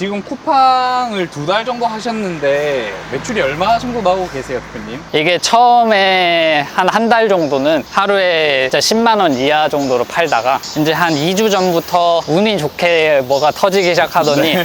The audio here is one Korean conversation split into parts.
지금 쿠팡을 2달 정도 하셨는데 매출이 얼마 정도 나오고 계세요, 대표님? 이게 처음에 한 달 정도는 하루에 10만 원 이하 정도로 팔다가 이제 한 2주 전부터 운이 좋게 뭐가 터지기 시작하더니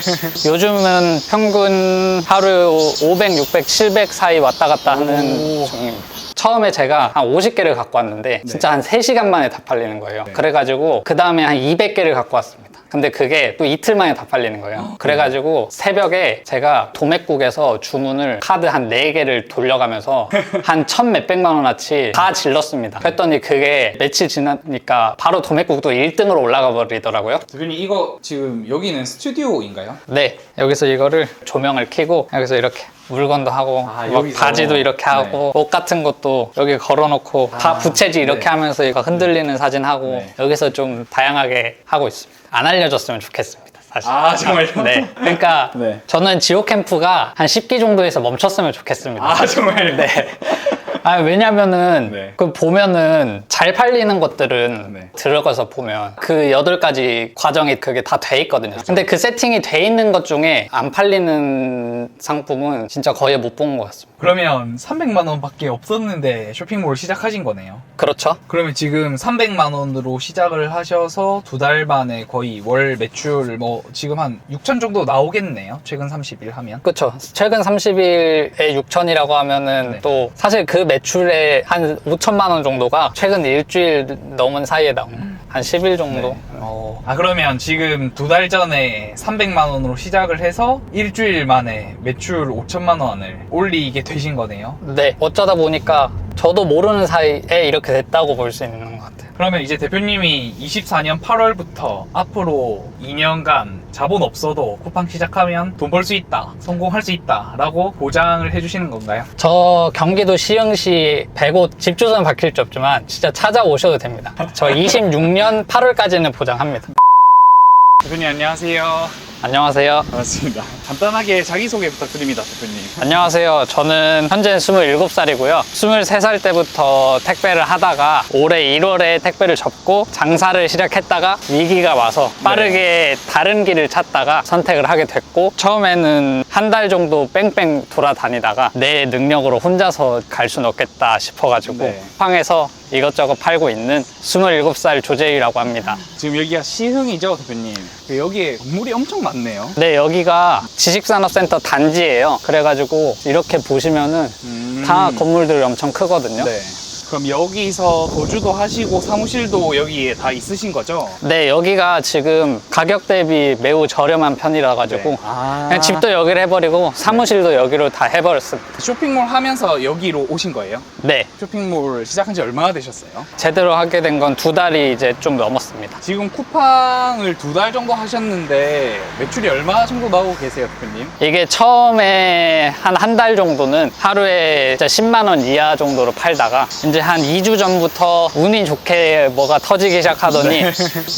요즘은 평균 하루 500, 600, 700 사이 왔다 갔다 하는 중입니다. 처음에 제가 한 50개를 갖고 왔는데 진짜 한 3시간 만에 다 팔리는 거예요. 그래가지고 그 다음에 한 200개를 갖고 왔습니다. 근데 그게 또 이틀 만에 다 팔리는 거예요. 그래가지고 새벽에 제가 도매국에서 주문을 카드 한 4개를 돌려가면서 한 1,000 몇백만 원어치 다 질렀습니다. 그랬더니 그게 며칠 지나니까 바로 도매국도 1등으로 올라가 버리더라고요. 대표님 이거 지금 여기는 스튜디오인가요? 네, 여기서 이거를 조명을 켜고 여기서 이렇게 물건도 하고 막 여기서? 바지도 이렇게 하고 옷 같은 것도 여기 걸어놓고 다 부채질 이렇게 하면서 이거 흔들리는 사진 하고 여기서 좀 다양하게 하고 있습니다. 안 알려줬으면 좋겠습니다, 사실. 정말요? 네. 그러니까 네. 저는 지오 캠프가 한 10기 정도에서 멈췄으면 좋겠습니다. 정말요? 네. 왜냐면은 네. 그 보면은 잘 팔리는 것들은 들어가서 보면 그 8가지 과정이 그게 다 돼 있거든요. 근데 그 세팅이 돼 있는 것 중에 안 팔리는 상품은 진짜 거의 못 본 것 같습니다. 그러면 300만 원밖에 없었는데 쇼핑몰 시작하신 거네요? 그렇죠? 그러면 지금 300만 원으로 시작을 하셔서 2달 만에 거의 월 매출 뭐 지금 한 6천 정도 나오겠네요. 최근 30일 하면. 그렇죠. 최근 30일에 6천이라고 하면은 또 사실 그 매출의 한 5천만 원 정도가 최근 일주일 넘은 사이에 나온 한 10일 정도. 그러면 지금 2달 전에 300만 원으로 시작을 해서 일주일 만에 매출 5천만 원을 올리게 되신 거네요. 네. 어쩌다 보니까 저도 모르는 사이에 이렇게 됐다고 볼 수 있는 것 같아요. 그러면 이제 대표님이 24년 8월부터 앞으로 2년간 자본 없어도 쿠팡 시작하면 돈 벌 수 있다, 성공할 수 있다 라고 보장을 해주시는 건가요? 저 경기도 시흥시 100호 집 주소는 밝힐 수 없지만 진짜 찾아오셔도 됩니다. 저 26년 8월까지는 보장합니다. 대표님 안녕하세요. 안녕하세요. 반갑습니다. 간단하게 자기소개 부탁드립니다, 대표님. 안녕하세요. 저는 현재 27살이고요. 23살 때부터 택배를 하다가 올해 1월에 택배를 접고 장사를 시작했다가 위기가 와서 빠르게 다른 길을 찾다가 선택을 하게 됐고, 처음에는 한 달 정도 뺑뺑 돌아다니다가 내 능력으로 혼자서 갈 수는 없겠다 싶어가지고 쿠팡에서 이것저것 팔고 있는 27살 조재희라고 합니다. 지금 여기가 시흥이죠, 대표님? 여기에 건물이 엄청 많네요. 네, 여기가 지식산업센터 단지예요. 그래가지고 이렇게 보시면은 다 건물들이 엄청 크거든요. 네. 그럼 여기서 거주도 하시고 사무실도 여기에 다 있으신 거죠? 네, 여기가 지금 가격 대비 매우 저렴한 편이라 가지고 그냥 집도 여기로 해버리고 사무실도 여기로 다 해버렸습니다. 쇼핑몰 하면서 여기로 오신 거예요? 네, 쇼핑몰 시작한 지 얼마나 되셨어요? 제대로 하게 된 건 2달이 이제 좀 넘었습니다. 지금 쿠팡을 2달 정도 하셨는데 매출이 얼마 정도 나오고 계세요, 대표님? 이게 처음에 한 달 정도는 하루에 10만 원 이하 정도로 팔다가 이제 한 2주 전부터 운이 좋게 뭐가 터지기 시작하더니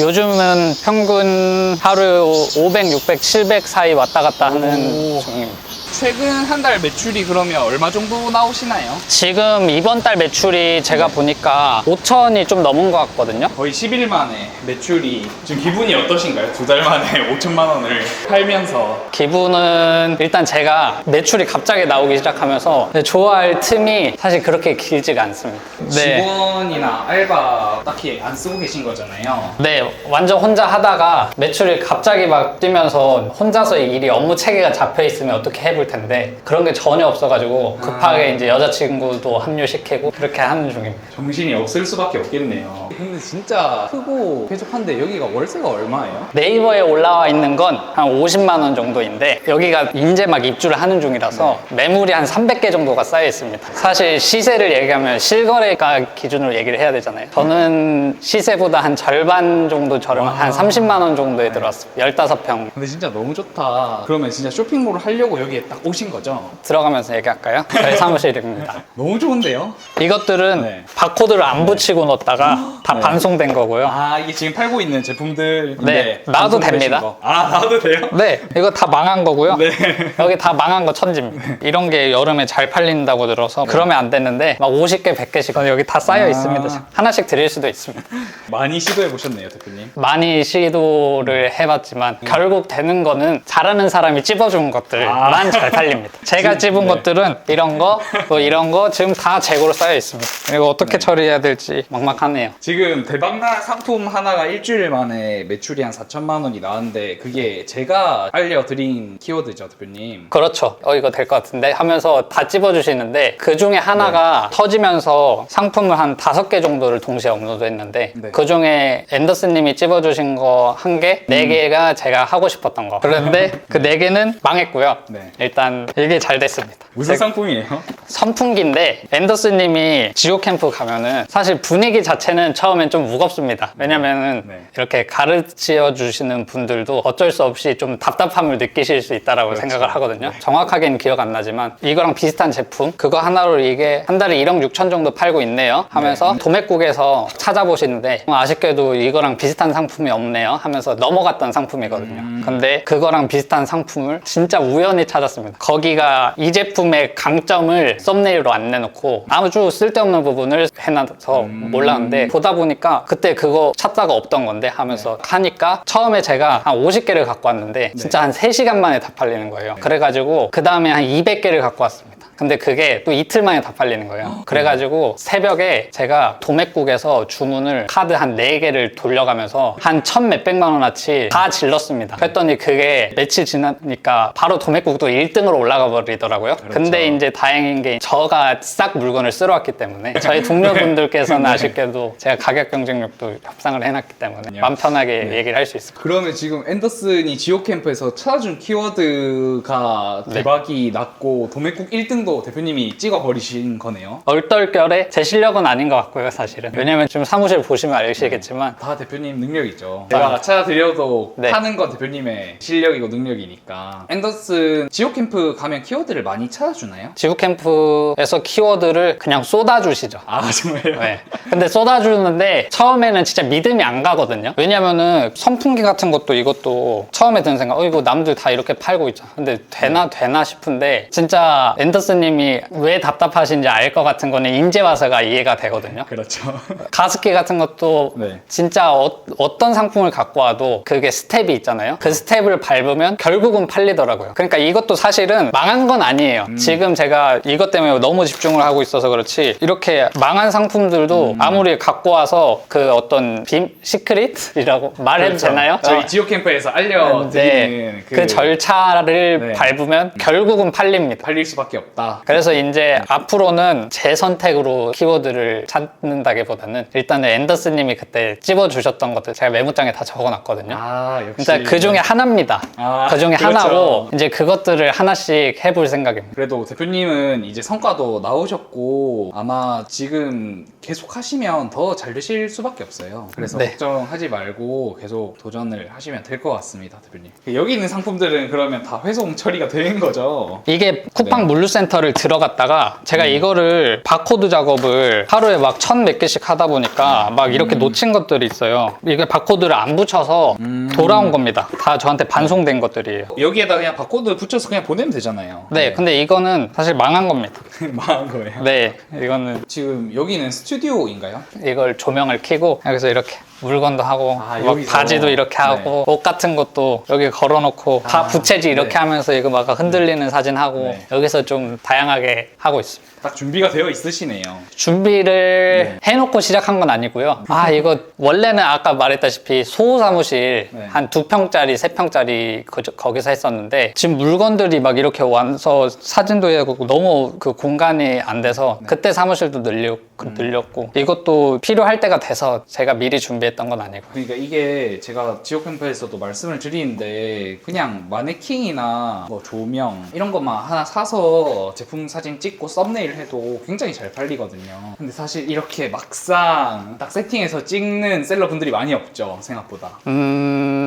요즘은 평균 하루 500, 600, 700 사이 왔다 갔다 하는 중입니다. 최근 한 달 매출이 그러면 얼마 정도 나오시나요? 지금 이번 달 매출이 제가 보니까 5천이 좀 넘은 것 같거든요. 거의 10일 만에 매출이 지금 기분이 어떠신가요? 2달 만에 5천만 원을 팔면서. 기분은 일단 제가 매출이 갑자기 나오기 시작하면서 좋아할 틈이 사실 그렇게 길지가 않습니다. 직원이나 알바 딱히 안 쓰고 계신 거잖아요. 네, 완전 혼자 하다가 매출이 갑자기 막 뛰면서 혼자서의 일이 업무 체계가 잡혀 있으면 어떻게 해볼 텐데 그런 게 전혀 없어가지고 급하게 이제 여자친구도 합류시키고 그렇게 하는 중입니다. 정신이 없을 수밖에 없겠네요. 근데 진짜 크고 쾌적한데 여기가 월세가 얼마예요? 네이버에 올라와 있는 건 한 50만 원 정도인데 여기가 이제 막 입주를 하는 중이라서 매물이 한 300개 정도가 쌓여 있습니다. 사실 시세를 얘기하면 실거래가 기준으로 얘기를 해야 되잖아요. 저는 시세보다 한 절반 정도 저렴한 한 30만 원 정도에 들어왔습니다. 15평. 근데 진짜 너무 좋다. 그러면 진짜 쇼핑몰을 하려고 여기에 딱 오신 거죠? 들어가면서 얘기할까요? 저희 사무실입니다. 너무 좋은데요? 이것들은 네. 바코드를 안 붙이고 넣었다가 다 네. 반송된 거고요. 아, 이게 지금 팔고 있는 제품들. 네, 놔도 됩니다. 아, 놔도 돼요? 네, 이거 다 망한 거고요. 네. 여기 다 망한 거 천지입니다. 이런 게 여름에 잘 팔린다고 들어서 그러면 안 되는데 막 50개, 100개씩 여기 다 쌓여 아. 있습니다. 하나씩 드릴 수도 있습니다. 많이 시도해 보셨네요, 대표님. 많이 시도를 해봤지만 결국 되는 거는 잘하는 사람이 찝어준 것들만 잘 팔립니다. 제가 찝은 네. 것들은 이런 거, 뭐 이런 거 지금 다 재고로 쌓여 있습니다. 이거 어떻게 네. 처리해야 될지 막막하네요. 지금 대박난 상품 하나가 일주일 만에 매출이 한 4천만 원이 나왔는데 그게 제가 알려드린 키워드죠, 대표님. 그렇죠. 이거 될 것 같은데 하면서 다 찝어주시는데 그 중에 하나가 터지면서 상품을 한 5개 정도를 동시에 업로드했는데 네. 그 중에 앤더슨님이 찝어주신 거 한 개, 4개가 제가 하고 싶었던 거. 그런데 그 4개는 망했고요. 네. 일단 이게 잘 됐습니다. 무슨 상품이에요? 선풍기인데 앤더슨님이 지오 캠프 가면은 사실 분위기 자체는 처음엔 좀 무겁습니다. 왜냐면은 네. 이렇게 가르쳐 주시는 분들도 어쩔 수 없이 좀 답답함을 느끼실 수 있다라고 그렇죠. 생각을 하거든요. 정확하게는 기억 안 나지만 이거랑 비슷한 제품 그거 하나로 이게 한 달에 1억 6천 정도 팔고 있네요 하면서 네. 도매국에서 찾아보시는데 아쉽게도 이거랑 비슷한 상품이 없네요 하면서 넘어갔던 상품이거든요. 근데 그거랑 비슷한 상품을 진짜 우연히 찾았습니다. 거기가 이 제품의 강점을 썸네일로 안 내놓고 아주 쓸데없는 부분을 해놔서 몰랐는데 보다 보니까 그때 그거 찾다가 없던 건데 하면서 하니까 처음에 제가 한 50개를 갖고 왔는데 진짜 한 3시간 만에 다 팔리는 거예요. 그래가지고 그 다음에 한 200개를 갖고 왔습니다. 근데 그게 또 이틀 만에 다 팔리는 거예요. 그래가지고 새벽에 제가 도매국에서 주문을 카드 한 4개를 돌려가면서 한 1,몇백만 원어치 다 질렀습니다. 그랬더니 그게 며칠 지나니까 바로 도매국도 1등으로 올라가 버리더라고요. 근데 이제 다행인 게 저가 싹 물건을 쓸어왔기 때문에 저희 동료분들께서는 아쉽게도 제가 가격 경쟁력도 협상을 해놨기 때문에 마음 편하게 얘기를 할 수 있습니다. 그러면 지금 앤더슨이 지오 캠프에서 찾아준 키워드가 대박이 났고 도매국 1등도 대표님이 찍어버리신 거네요. 얼떨결에 제 실력은 아닌 것 같고요, 사실은. 왜냐면 지금 사무실 보시면 알시겠지만 다 대표님 능력이죠. 제가 찾아드려도 네. 하는 건 대표님의 실력이고 능력이니까. 앤더슨 지오 캠프 가면 키워드를 많이 찾아주나요? 지구 캠프에서 키워드를 그냥 쏟아주시죠. 아, 정말요? 네. 근데 쏟아주는데 처음에는 진짜 믿음이 안 가거든요. 왜냐면은 선풍기 같은 것도 이것도 처음에 드는 생각, 이거 남들 다 이렇게 팔고 있잖아. 근데 되나 싶은데 진짜 앤더슨님이 왜 답답하신지 알 것 같은 거는 이제 와서가 이해가 되거든요. 그렇죠. 가습기 같은 것도 네. 진짜 어떤 상품을 갖고 와도 그게 스텝이 있잖아요. 그 스텝을 밟으면 결국은 팔리더라고요. 그러니까 이것도 사실은 망한 건 아니에요. 지금 제가 이것 때문에 너무 집중을 하고 있어서 그렇지 이렇게 망한 상품들도 아무리 갖고 와서 그 어떤 시크릿이라고 말해도 그렇죠. 되나요? 저희 지오 캠프에서 알려드리는 네. 그 절차를 네. 밟으면 결국은 팔립니다. 팔릴 수밖에 없다. 그래서 이제 앞으로는 제 선택으로 키워드를 찾는다기보다는 일단은 앤더슨님이 그때 찝어주셨던 것들 제가 메모장에 다 적어놨거든요. 아, 역시. 진짜 그 중에 하나입니다. 아, 그 중에 그렇죠. 하나고 이제 그것들을 하나씩 해볼 생각입니다. 그래도 대표님은 이제 성과도 나오셨고 아마 지금 계속 하시면 더 잘 되실 수밖에 없어요. 그래서 네. 걱정하지 말고 계속 도전을 하시면 될 것 같습니다, 대표님. 여기 있는 상품들은 그러면 다 회송 처리가 된 거죠? 이게 쿠팡 물류센터를 들어갔다가 제가 이거를 바코드 작업을 하루에 막 1,000몇 개씩 하다 보니까 막 이렇게 놓친 것들이 있어요. 이게 바코드를 안 붙여서 돌아온 겁니다. 다 저한테 반송된 것들이에요. 여기에다 그냥 바코드 붙여서 그냥 보내면 되잖아요. 네, 근데 이거는 사실 망한 겁니다. 망한 거예요. 네, 이거는 지금 여기는 스튜디오인가요? 이걸 조명을 켜고 여기서 이렇게 물건도 하고 아, 막 여기서? 바지도 이렇게 하고 옷 같은 것도 여기 걸어놓고 다 부채질 이렇게 네. 하면서 이거 막 흔들리는 사진 하고 네. 여기서 좀 다양하게 하고 있습니다. 딱 준비가 되어 있으시네요. 준비를 해놓고 시작한 건 아니고요. 아, 이거 원래는 아까 말했다시피 소사무실 네. 한 2평짜리, 3평짜리 거기서 했었는데 지금 물건들이 막 이렇게 와서 사진도 해야 하고 너무 그 공간이 안 돼서 그때 사무실도 늘렸고 이것도 필요할 때가 돼서 제가 미리 준비해 준비했던 건 아니고. 그러니까 이게 제가 지옥 캠프에서도 말씀을 드리는데 그냥 마네킹이나 뭐 조명 이런 것만 하나 사서 제품 사진 찍고 썸네일 해도 굉장히 잘 팔리거든요. 근데 사실 이렇게 막상 딱 세팅해서 찍는 셀러분들이 많이 없죠, 생각보다.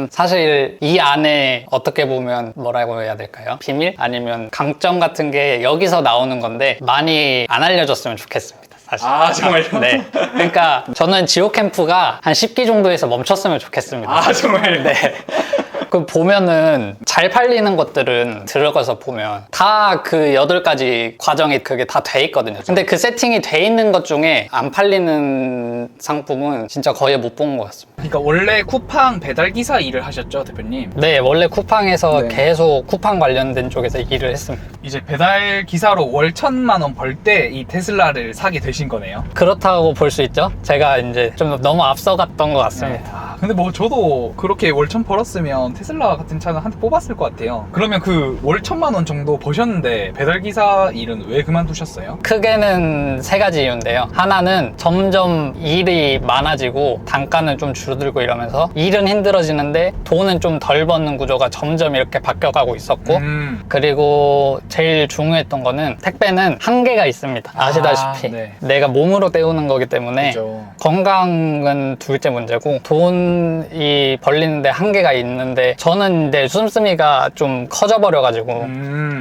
사실 이 안에 어떻게 보면 뭐라고 해야 될까요? 비밀? 아니면 강점 같은 게 여기서 나오는 건데 많이 안 알려졌으면 좋겠습니다. 사실. 아, 정말요? 네. 그러니까 저는 지옥 캠프가 한 10기 정도에서 멈췄으면 좋겠습니다. 아, 정말요? 네. 그 보면은 잘 팔리는 것들은 들어가서 보면 다 그 8가지 과정이 그게 다 돼 있거든요. 근데 그 세팅이 돼 있는 것 중에 안 팔리는 상품은 진짜 거의 못 본 것 같습니다. 그러니까 원래 쿠팡 배달 기사 일을 하셨죠, 대표님? 네, 원래 쿠팡에서 네. 계속 쿠팡 관련된 쪽에서 일을 했습니다. 이제 배달 기사로 월 1,000만 원 벌 때 이 테슬라를 사게 되신 거네요. 그렇다고 볼 수 있죠. 제가 이제 좀 너무 앞서갔던 것 같습니다. 아, 근데 뭐 저도 그렇게 월 1,000 벌었으면 테슬라 같은 차는 한 대 뽑았을 것 같아요. 그러면 그 월 1,000만 원 정도 버셨는데 배달 기사 일은 왜 그만두셨어요? 크게는 3가지 이유인데요. 하나는 점점 일이 많아지고 단가는 좀 줄어들고 이러면서 일은 힘들어지는데 돈은 좀 덜 버는 구조가 점점 이렇게 바뀌어가고 있었고, 그리고 제일 중요했던 거는 택배는 한계가 있습니다. 아시다시피. 네. 내가 몸으로 때우는 거기 때문에 그죠. 건강은 둘째 문제고 돈이 벌리는데 한계가 있는데, 저는 이제 씀씀이가 좀 커져버려가지고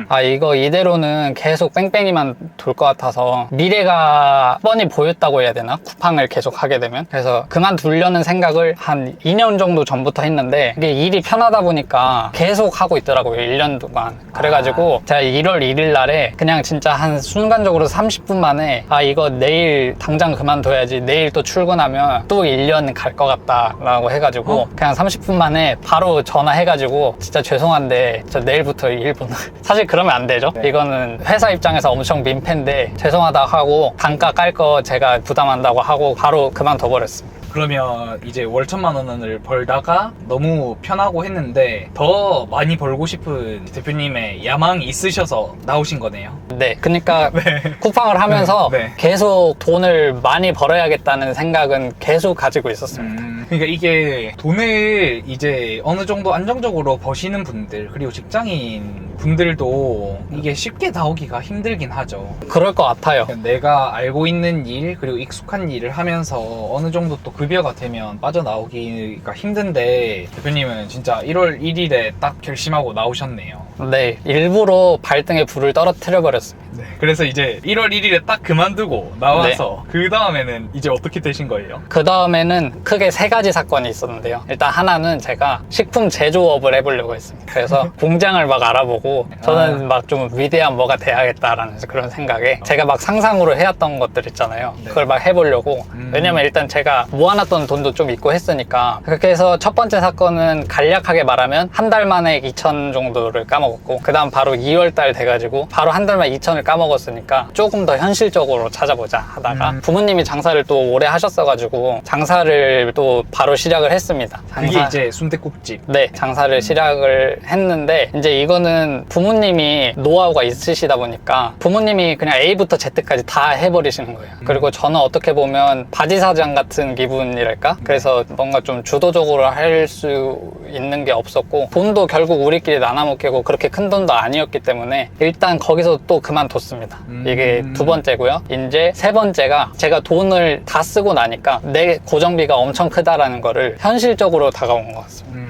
아, 이거 이대로는 계속 뺑뺑이만 돌 것 같아서 미래가 뻔히 보였다고 해야 되나? 쿠팡을 계속 하게 되면. 그래서 그만두려는 생각을 한 2년 정도 전부터 했는데 이게 일이 편하다 보니까 계속 하고 있더라고요. 1년 동안. 그래가지고 제가 1월 1일 날에 그냥 진짜 한 순간적으로 30분 만에 아, 이거 내일 당장 그만둬야지. 내일 또 출근하면 또 1년 갈 것 같다 라고 해가지고 그냥 30분 만에 바로 전화해가지고 진짜 죄송한데 저 내일부터 일본 사실 그러면 안 되죠. 네. 이거는 회사 입장에서 엄청 민폐인데 죄송하다 하고 단가 깔 거 제가 부담한다고 하고 바로 그만둬 버렸습니다. 그러면 이제 월 1,000만 원을 벌다가 너무 편하고 했는데 더 많이 벌고 싶은 대표님의 야망이 있으셔서 나오신 거네요. 네, 그러니까 네. 쿠팡을 하면서 네, 네. 계속 돈을 많이 벌어야겠다는 생각은 계속 가지고 있었습니다. 그러니까 이게 돈을 이제 어느 정도 안정적으로 버시는 분들 그리고 직장인 분들도 이게 쉽게 나오기가 힘들긴 하죠. 그럴 것 같아요. 내가 알고 있는 일 그리고 익숙한 일을 하면서 어느 정도 또 급여가 되면 빠져나오기가 힘든데 대표님은 진짜 1월 1일에 딱 결심하고 나오셨네요. 네, 일부러 발등에 불을 떨어뜨려 버렸습니다. 네. 그래서 이제 1월 1일에 딱 그만두고 나와서 그 다음에는 이제 어떻게 되신 거예요? 그 다음에는 크게 3가지 사건이 있었는데요. 일단 하나는 제가 식품 제조업을 해보려고 했습니다. 그래서 공장을 막 알아보고 저는 막 좀 위대한 뭐가 돼야겠다라는 그런 생각에 제가 막 상상으로 해왔던 것들 있잖아요. 네. 그걸 막 해보려고. 왜냐면 일단 제가 모아놨던 돈도 좀 있고 했으니까. 그렇게 해서 첫 번째 사건은 간략하게 말하면 한 달 만에 2,000 정도를 까먹었고 그 다음 바로 2월달 돼가지고 바로 한 달 만에 2,000을 까먹었으니까 조금 더 현실적으로 찾아보자 하다가 부모님이 장사를 또 오래 하셨어가지고 장사를 또 바로 시작을 했습니다. 그게 이제 순댓국집. 네, 장사를 시작을 했는데 이제 이거는 부모님이 노하우가 있으시다 보니까 부모님이 그냥 A부터 Z까지 다 해버리시는 거예요. 그리고 저는 어떻게 보면 바지사장 같은 기분이랄까? 그래서 뭔가 좀 주도적으로 할 수 있는 게 없었고 돈도 결국 우리끼리 나눠 먹기고 그렇게 큰 돈도 아니었기 때문에 일단 거기서 또 그만뒀습니다. 이게 2번째고요. 이제 3번째가 제가 돈을 다 쓰고 나니까 내 고정비가 엄청 크다라는 거를 현실적으로 다가온 것 같습니다.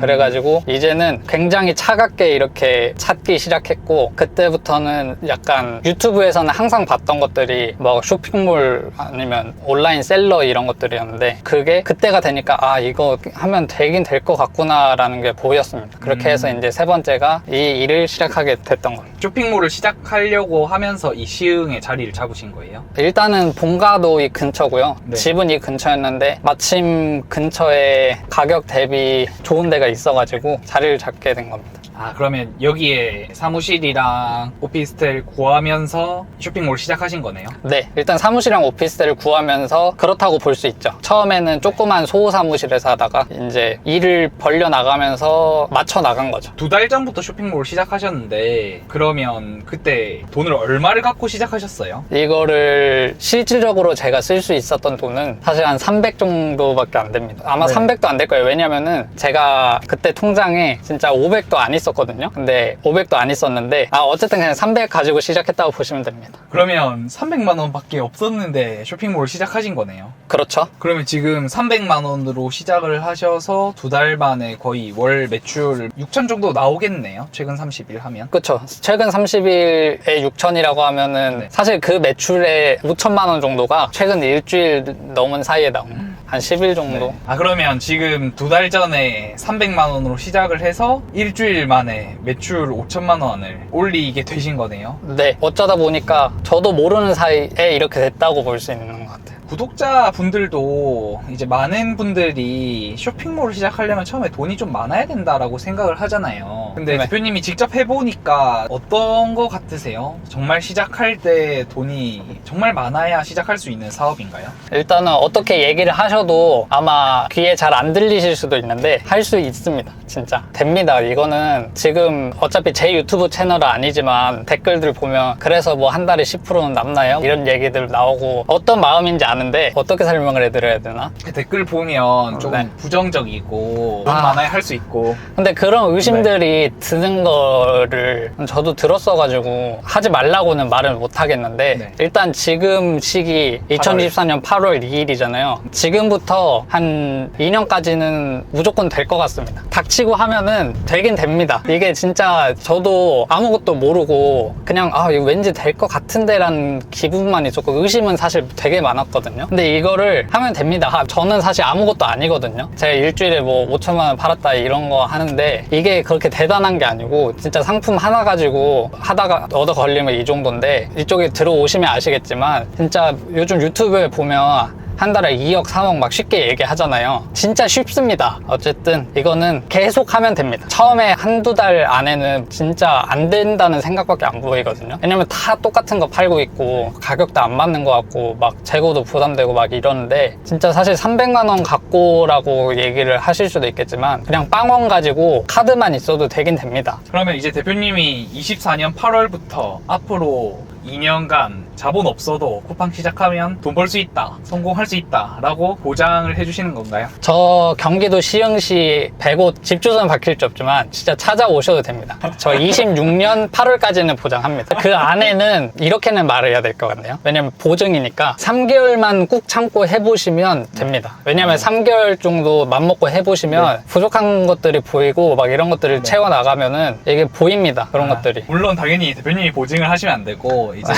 그래가지고 이제는 굉장히 차갑게 이렇게 찾기 시작했고 그때부터는 약간 유튜브에서는 항상 봤던 것들이 뭐 쇼핑몰 아니면 온라인 셀러 이런 것들이었는데 그게 그때가 되니까 아 이거 하면 되긴 될 것 같구나 라는 게 보였습니다. 그렇게 해서 이제 3번째가 이 일을 시작하게 됐던 겁니다. 쇼핑몰을 시작하려고 하면서 이 시흥에 자리를 잡으신 거예요? 일단은 본가도 이 근처고요. 네. 집은 이 근처였는데 마침 근처에 가격 대비 좋은 데가 있어가지고 자리를 잡게 된 겁니다. 아, 그러면 여기에 사무실이랑 오피스텔 구하면서 쇼핑몰 시작하신 거네요? 네, 일단 사무실이랑 오피스텔을 구하면서 그렇다고 볼 수 있죠. 처음에는 조그만 소호 사무실에서 하다가 이제 일을 벌려 나가면서 맞춰 나간 거죠. 2달 전부터 쇼핑몰 시작하셨는데 그러면 그때 돈을 얼마를 갖고 시작하셨어요? 이거를 실질적으로 제가 쓸 수 있었던 돈은 사실 한 300 정도밖에 안 됩니다. 아마 네. 300도 안 될 거예요. 왜냐면은 제가 그때 통장에 진짜 500도 안 있었거든요. 근데 500도 안 있었는데 어쨌든 그냥 300 가지고 시작했다고 보시면 됩니다. 그러면 300만 원밖에 없었는데 쇼핑몰 시작하신 거네요? 그렇죠. 그러면 지금 300만 원으로 시작을 하셔서 2달 만에 거의 월 매출 6천 정도 나오겠네요? 최근 30일 하면? 그렇죠. 최근 30일에 6천이라고 하면은 네. 사실 그 매출의 5천만 원 정도가 최근 일주일 넘은 사이에 나온 한 10일 정도. 아, 그러면 지금 2달 전에 300만 원으로 시작을 해서 일주일 만에 매출 5천만 원을 올리게 되신 거네요? 네, 어쩌다 보니까 저도 모르는 사이에 이렇게 됐다고 볼 수 있는 것 같아요. 구독자분들도 이제 많은 분들이 쇼핑몰을 시작하려면 처음에 돈이 좀 많아야 된다라고 생각을 하잖아요. 근데 네. 대표님이 직접 해보니까 어떤 거 같으세요? 정말 시작할 때 돈이 정말 많아야 시작할 수 있는 사업인가요? 일단은 어떻게 얘기를 하셔도 아마 귀에 잘 안 들리실 수도 있는데 할 수 있습니다. 진짜 됩니다. 이거는 지금 어차피 제 유튜브 채널은 아니지만 댓글들 보면 그래서 뭐 한 달에 10%는 남나요? 이런 얘기들 나오고 어떤 마음인지 아는데 어떻게 설명을 해드려야 되나? 그 댓글 보면 조금 네. 부정적이고 돈 많아야 할 수 있고 근데 그런 의심들이 드는 거를 저도 들었어가지고 하지 말라고는 말을 못 하겠는데 네. 일단 지금 시기 2024년 8월 2일이잖아요. 지금부터 한 2년까지는 무조건 될 것 같습니다. 닥치고 하면은 되긴 됩니다. 이게 진짜 저도 아무것도 모르고 그냥 이거 왠지 될 것 같은데 라는 기분만 있었고 의심은 사실 되게 많았거든요. 근데 이거를 하면 됩니다. 저는 사실 아무것도 아니거든요. 제가 일주일에 뭐 5천만 원 팔았다 이런 거 하는데 이게 그렇게 대단한 게 아니고 진짜 상품 하나 가지고 하다가 얻어 걸리면 이 정도인데 이쪽에 들어오시면 아시겠지만 진짜 요즘 유튜브에 보면 한 달에 2억, 3억 막 쉽게 얘기하잖아요. 진짜 쉽습니다. 어쨌든 이거는 계속 하면 됩니다. 처음에 한두 달 안에는 진짜 안 된다는 생각밖에 안 보이거든요. 왜냐면 다 똑같은 거 팔고 있고 가격도 안 맞는 것 같고 막 재고도 부담되고 막 이러는데 진짜 사실 300만 원 갖고라고 얘기를 하실 수도 있겠지만 그냥 빵원 가지고 카드만 있어도 되긴 됩니다. 그러면 이제 대표님이 24년 8월부터 앞으로 2년간 자본 없어도 쿠팡 시작하면 돈 벌 수 있다, 성공할 수 있다 라고 보장을 해주시는 건가요? 저 경기도 시흥시 100곳 집 주소는 밝힐 수 없지만 진짜 찾아오셔도 됩니다. 저 26년 8월까지는 보장합니다. 그 안에는 이렇게는 말을 해야 될 것 같네요. 왜냐면 보증이니까 3개월만 꾹 참고 해보시면 됩니다. 왜냐면 3개월 정도 맘먹고 해보시면 부족한 것들이 보이고 막 이런 것들을 채워나가면은 이게 보입니다. 그런 것들이. 물론 당연히 대표님이 보증을 하시면 안 되고 이제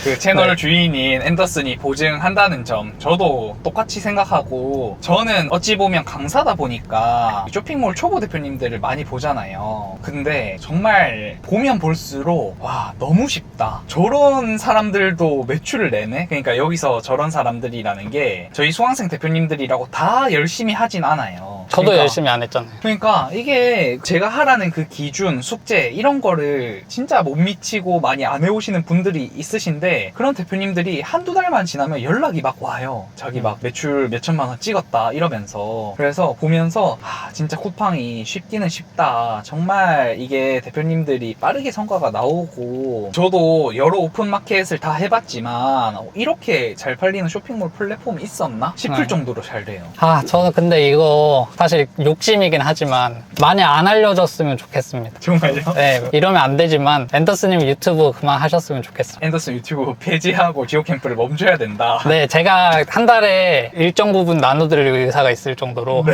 그 채널 네. 주인인 앤더슨이 보증한다는 점 저도 똑같이 생각하고 저는 어찌 보면 강사다 보니까 쇼핑몰 초보 대표님들을 많이 보잖아요. 근데 정말 보면 볼수록 와 너무 쉽다. 저런 사람들도 매출을 내네? 그러니까 여기서 저런 사람들이라는 게 저희 수강생 대표님들이라고 다 열심히 하진 않아요. 저도 그러니까 열심히 안 했잖아요. 그러니까 이게 제가 하라는 그 기준, 숙제 이런 거를 진짜 못 미치고 많이 안 해오시는 분들이 있으신데 그런 대표님들이 한두 달만 지나면 연락이 막 와요. 자기 막 매출 몇천만 원 찍었다 이러면서. 그래서 보면서 진짜 쿠팡이 쉽기는 쉽다. 정말 이게 대표님들이 빠르게 성과가 나오고 저도 여러 오픈마켓을 다 해봤지만 이렇게 잘 팔리는 쇼핑몰 플랫폼이 있었나 싶을 네. 정도로 잘 돼요. 저는 근데 이거 사실 욕심이긴 하지만 많이 안 알려졌으면 좋겠습니다. 정말요? 네, 이러면 안 되지만 앤더스님 유튜브 그만 하셨으면 좋겠어요. 앤더슨 유튜브 폐지하고 지오캠프를 멈춰야 된다. 네, 제가 한 달에 일정 부분 나눠드릴 의사가 있을 정도로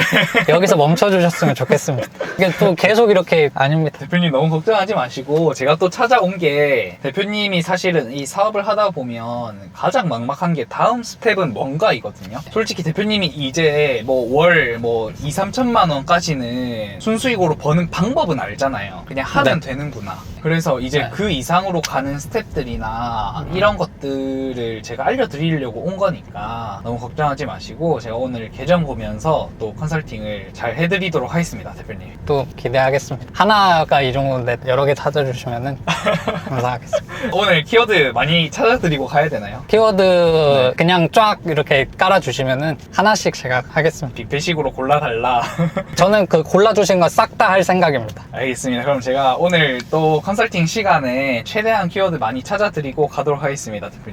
여기서 멈춰주셨으면 좋겠습니다. 이게 또 계속 이렇게 아닙니다. 대표님 너무 걱정하지 마시고 제가 또 찾아온 게 대표님이 사실은 이 사업을 하다 보면 가장 막막한 게 다음 스텝은 뭔가이거든요. 솔직히 대표님이 이제 뭐 월 뭐 2, 3천만 원까지는 순수익으로 버는 방법은 알잖아요. 그냥 하면 되는구나. 그래서 이제 네. 그 이상으로 가는 스텝들이나 이런 것들을 제가 알려드리려고 온 거니까 너무 걱정하지 마시고 제가 오늘 계정 보면서 또 컨설팅을 잘 해드리도록 하겠습니다, 대표님. 또 기대하겠습니다. 하나가 이 정도인데 여러 개 찾아주시면은 감사하겠습니다. 오늘 키워드 많이 찾아드리고 가야 되나요? 키워드 그냥 쫙 이렇게 깔아주시면은 하나씩 제가 하겠습니다. 빅배식으로 골라달라. 저는 그 골라주신 거 싹 다 할 생각입니다. 알겠습니다. 그럼 제가 오늘 또 컨설팅 시간에 최대한 키워드 많이 찾아드리고 가도록 하겠습니다, 대표님.